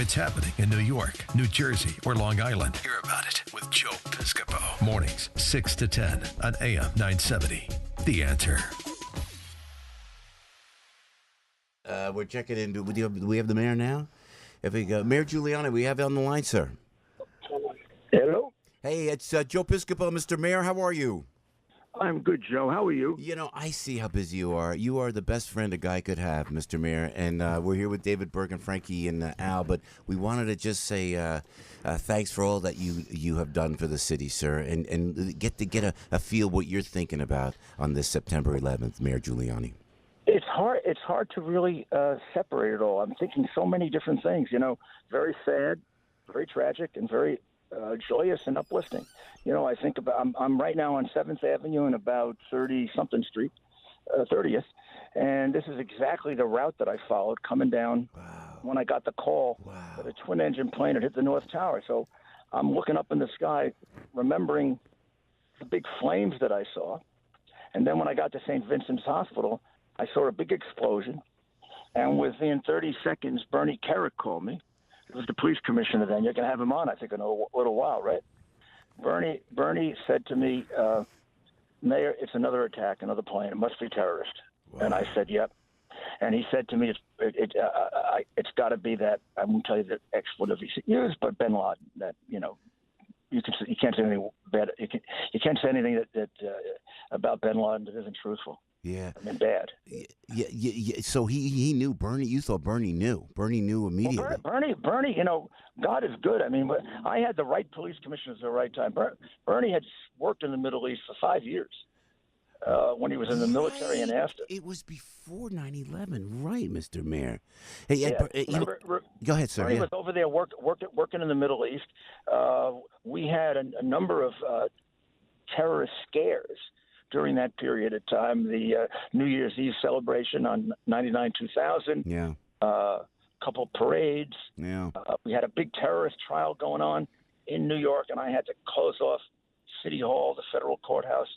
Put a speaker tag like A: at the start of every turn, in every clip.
A: it's happening in New York, New Jersey, or Long Island. Hear about it with Joe Piscopo. Mornings, 6 to 10 on AM 970. The Answer.
B: We're checking in. Do we have the mayor now? If we go, Mayor Giuliani, we have you on the line, sir.
C: Hello?
B: Hey, it's Joe Piscopo, Mr. Mayor. How are you?
C: I'm good, Joe. How are you?
B: You know, I see how busy you are. You are the best friend a guy could have, Mr. Mayor. And we're here with David, Berg, and Frankie and Al. But we wanted to just say thanks for all that you have done for the city, sir, and get a feel what you're thinking about on this September 11th, Mayor Giuliani.
C: It's hard to really separate it all. I'm thinking so many different things, very sad, very tragic, and very joyous and uplifting. I think about I'm right now on 7th Avenue and about 30-something Street, 30th, and this is exactly the route that I followed coming down when I got the call that a twin-engine plane had hit the North Tower. So I'm looking up in the sky, remembering the big flames that I saw, and then when I got to St. Vincent's Hospital, I saw a big explosion, and within 30 seconds, Bernie Kerik called me. He was the police commissioner then. You're going to have him on, I think, in a little while, right? Bernie said to me, Mayor, it's another attack, another plane. It must be terrorist. Wow. And I said, yep. And he said to me, it's got to be that, I won't tell you the expletive he used, but Bin Laden, that, you can't say anything bad. You can't say anything that about Bin Laden that isn't truthful.
B: Yeah,
C: I mean, bad.
B: Yeah. So he knew Bernie. You thought Bernie knew. Bernie knew immediately.
C: Well, Bernie. God is good. I mean, I had the right police commissioners at the right time. Bernie had worked in the Middle East for 5 years when he was in the military and after.
B: It was before 9/11, right, Mr. Mayor? Hey, go ahead, sir.
C: Bernie was over there working in the Middle East. We had a number of terrorist scares during that period of time, the New Year's Eve celebration on 99-2000, couple parades.
B: Yeah.
C: We had a big terrorist trial going on in New York, and I had to close off City Hall, the federal courthouse.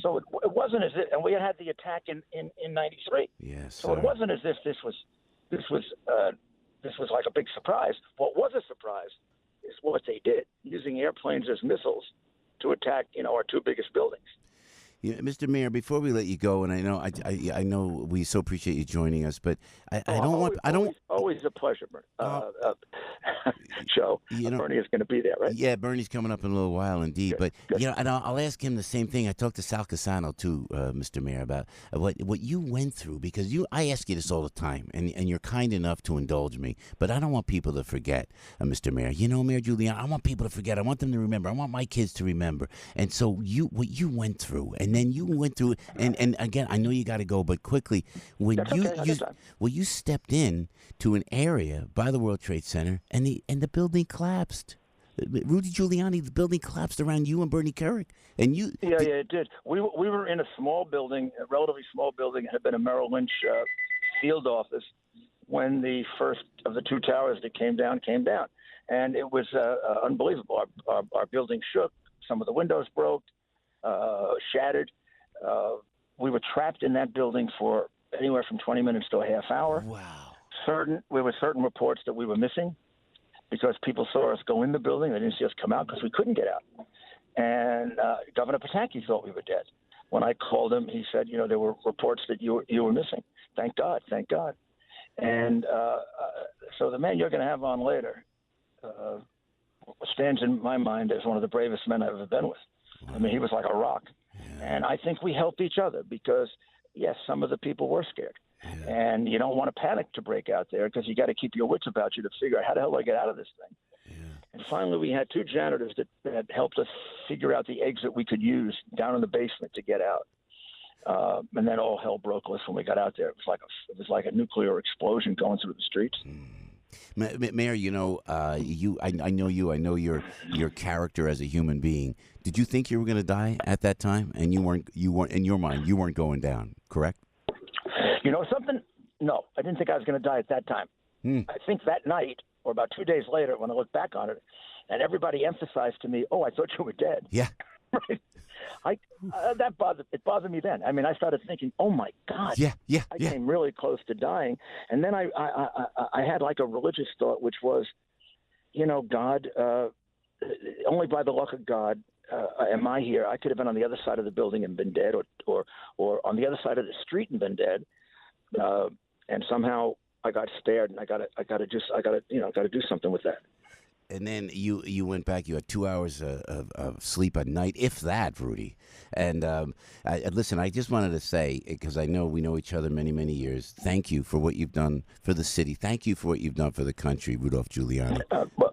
C: So it wasn't as if, and we had the attack in 93.
B: Yes.
C: So it wasn't as if this was like a big surprise. What was a surprise is what they did, using airplanes as missiles to attack, our two biggest buildings.
B: Yeah, Mr. Mayor, before we let you go, and I know we so appreciate you joining us, but
C: always a pleasure, Joe. Bernie is going to be there, right?
B: Yeah, Bernie's coming up in a little while, indeed.
C: Good,
B: but
C: good.
B: And I'll ask him the same thing. I talked to Sal Casano too, Mr. Mayor, about what you went through, because I ask you this all the time, and you're kind enough to indulge me, but I don't want people to forget, Mr. Mayor. Mayor Giuliani, I want people to forget. I want them to remember. I want my kids to remember. And so what you went through, and then you went through, and again, I know you got to go, but quickly, when you stepped in to an area by the World Trade Center, and the building collapsed. Rudy Giuliani, the building collapsed around you and Bernie Kerik, and you.
C: Yeah, it did. We were in a small building, a relatively small building. It had been a Merrill Lynch field office when the first of the two towers that came down, and it was unbelievable. Our building shook. Some of the windows broke, shattered. We were trapped in that building for anywhere from 20 minutes to a half hour.
B: Wow.
C: There were certain reports that we were missing because people saw us go in the building. They didn't see us come out because we couldn't get out. And Governor Pataki thought we were dead. When I called him, he said, there were reports that you were missing. Thank God. And so the man you're going to have on later stands in my mind as one of the bravest men I've ever been with. I mean, he was like a rock. Yeah. And I think we helped each other because, yes, some of the people were scared. Yeah. And you don't want a panic to break out there because you got to keep your wits about you to figure out how the hell do I get out of this thing. Yeah. And finally, we had two janitors that helped us figure out the exit we could use down in the basement to get out. And then all hell broke loose when we got out there. It was like a nuclear explosion going through the streets.
B: Mayor, I know you. I know your character as a human being. Did you think you were going to die at that time, and you weren't in your mind? You weren't going down, correct?
C: Something? No, I didn't think I was going to die at that time. I think that night, or about 2 days later, when I look back on it, and everybody emphasized to me, "Oh, I thought you were dead."
B: Yeah.
C: Right. That bothered me then. I mean, I started thinking, oh my God, I came really close to dying. And then I had like a religious thought, which was, God, only by the luck of God am I here. I could have been on the other side of the building and been dead, or on the other side of the street and been dead. And somehow I got spared, and I got to do something with that.
B: And then you went back. You had 2 hours of sleep a night, if that, Rudy. And listen, I just wanted to say, because I know we know each other many, many years. Thank you for what you've done for the city. Thank you for what you've done for the country, Rudolph Giuliani.
C: Well,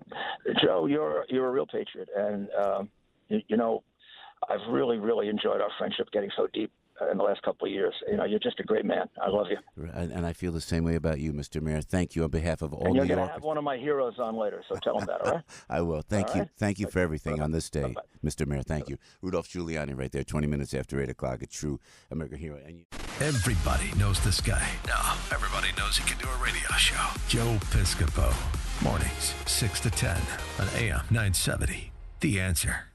C: Joe, you're a real patriot, and I've really, really enjoyed our friendship getting so deep in the last couple of years. You're just a great man. I love you.
B: And I feel the same way about you, Mr. Mayor. Thank you on behalf of all New Yorkers.
C: And you're going to have one of my heroes on later, so tell him that, all right?
B: I will. Thank you.
C: Right?
B: Thank you for everything on this day,
C: Bye-bye.
B: Mr. Mayor. Thank you. Rudolph Giuliani right there, 20 minutes after 8 o'clock, a true American hero.
A: Everybody knows this guy. No, everybody knows he can do a radio show. Joe Piscopo. Mornings, 6 to 10 on AM 970. The Answer.